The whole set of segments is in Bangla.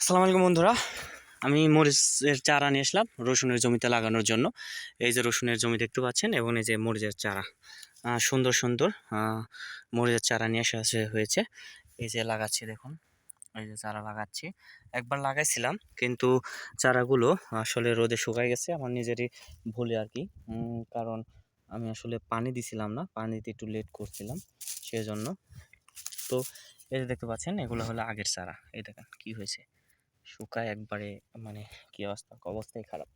আসসালামু আলাইকুম বন্ধুরা, আমি মরিচের চারা নিয়ে আসলাম রসুনের জমিতে লাগানোর জন্য। এই যে রসুনের জমি দেখতে পাচ্ছেন এবং এই যে মরিচের চারা, সুন্দর সুন্দর মরিচের চারা নিয়ে হয়েছে। এই যে লাগাচ্ছি, দেখুন এই যে চারা লাগাচ্ছি। একবার লাগাইছিলাম কিন্তু চারাগুলো আসলে রোদে শুকায় গেছে, আমার নিজেরই ভুলে আর কি। কারণ আমি আসলে পানি দিছিলাম না, পানি দিতে একটু লেট করছিলাম সেজন্য। তো এই যে দেখতে পাচ্ছেন, এগুলো হলো আগের চারা। এই দেখেন কি হয়েছে, শুকায় একবারে, মানে কি অবস্থাই খারাপ।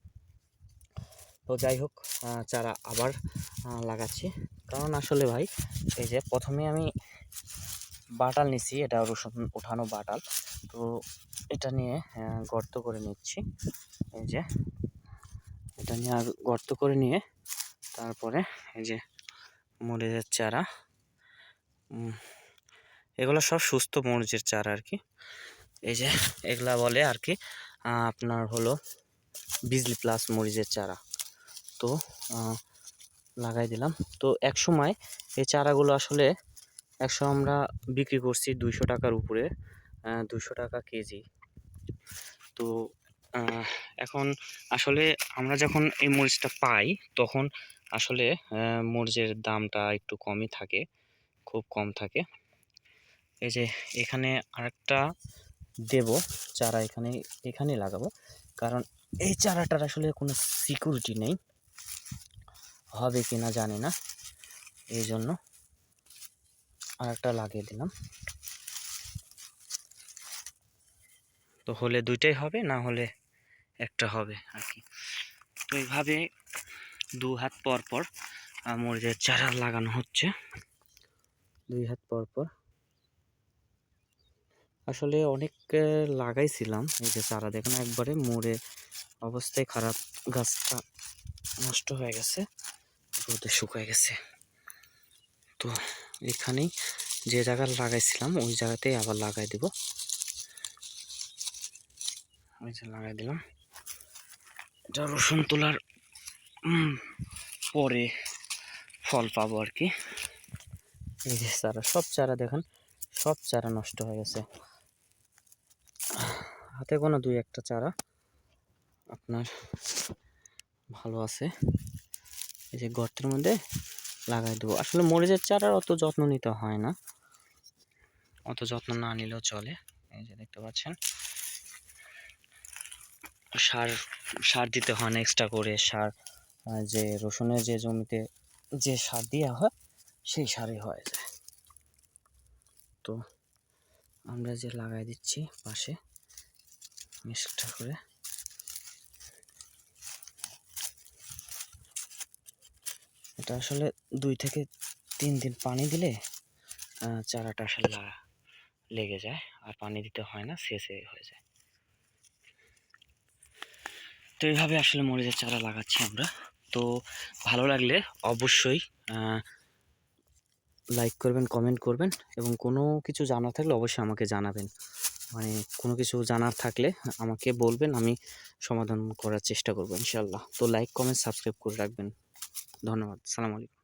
তো যাই হোক, চারা আবার লাগাচ্ছি। কারণ আসলে ভাই, এই যে প্রথমে আমি বাটাল নিছি, এটা রসুন উঠানো বাটাল। তো এটা নিয়ে গর্ত করে নিচ্ছি। এই যে এটা নিয়ে গর্ত করে নিয়ে তারপরে এই যে মরিচের চারা, এগুলো সব সুস্থ মরিচের চারা আর কি। এই যে এগুলা বলে আর কি আপনার হলো বিজলি প্লাস মরিচের চারা। তো লাগাই দিলাম। তো এক সময় এই চারাগুলো আসলে আমরা বিক্রি করছি 200 টাকার উপরে, 200 টাকা কেজি। তো এখন আসলে আমরা যখন এই মরিচটা পাই তখন আসলে মরিচের দামটা একটু কমই থাকে, খুব কম থাকে। এই যে এখানে আরেকটা দেব চারা, এখানেই লাগাবো। কারণ এই চারাটার আসলে কোনো সিকিউরিটি নেই, হবে কি না জানি না, এই জন্য আরেকটা লাগিয়ে দিলাম। তো হলে দুইটাই হবে, না হলে একটা হবে আর কি। তো এইভাবে 2 হাত পর পর মরিচের চারা লাগানো হচ্ছে, 2 হাত পর পর। আসলে অনেক লাগাইছিলাম, এই যে চারা দেখুন একবারে মরে অবস্থায় খারাপ, গাছটা নষ্ট হয়ে গেছে, রোদে শুকায় গেছে। তো এখানেই যে জায়গায় লাগাইছিলাম ওই জায়গাতেই আবার লাগাই দেব। ওই যে লাগাই দিলাম। এটা রসুন তোলার পরে ফল পাবো আর কি। এই যে চারা, সব চারা দেখেন, সব চারা নষ্ট হয়ে গেছে। হাতে কোনো 2-1টা চারা আপনার ভালো আছে। এই যে গর্তের মধ্যে লাগাই দেবো। আসলে মরিচের চারার অত যত্ন নিতে হয় না, অত যত্ন না নিলেও চলে। এই যে দেখতে পাচ্ছেন, সার দিতে হয় না এক্সট্রা করে। সার যে রসুনের যে জমিতে যে সার দেওয়া হয় সেই সারই হয়ে যায়। তো আমরা যে লাগাই দিচ্ছি পাশে এক্সট্রা করে। এটা আসলে 2 থেকে 3 দিন পানি দিলে চারাটা আসলে লেগে যায়, আর পানি দিতে হয় না, শেষে হয়ে যায়। তো এইভাবে আসলে মরিচের চারা লাগাচ্ছি আমরা। তো ভালো লাগলে অবশ্যই লাইক করবেন, কমেন্ট করবেন, এবং কোনো কিছু জানার থাকলে অবশ্যই আমাকে জানাবেন। মানে কোনো কিছু জানার থাকলে আমাকে বলবেন, আমি সমাধান করার চেষ্টা করবো ইনশাল্লাহ। তো লাইক, কমেন্ট, সাবস্ক্রাইব করে রাখবেন। ধন্যবাদ। সালাম আলাইকুম।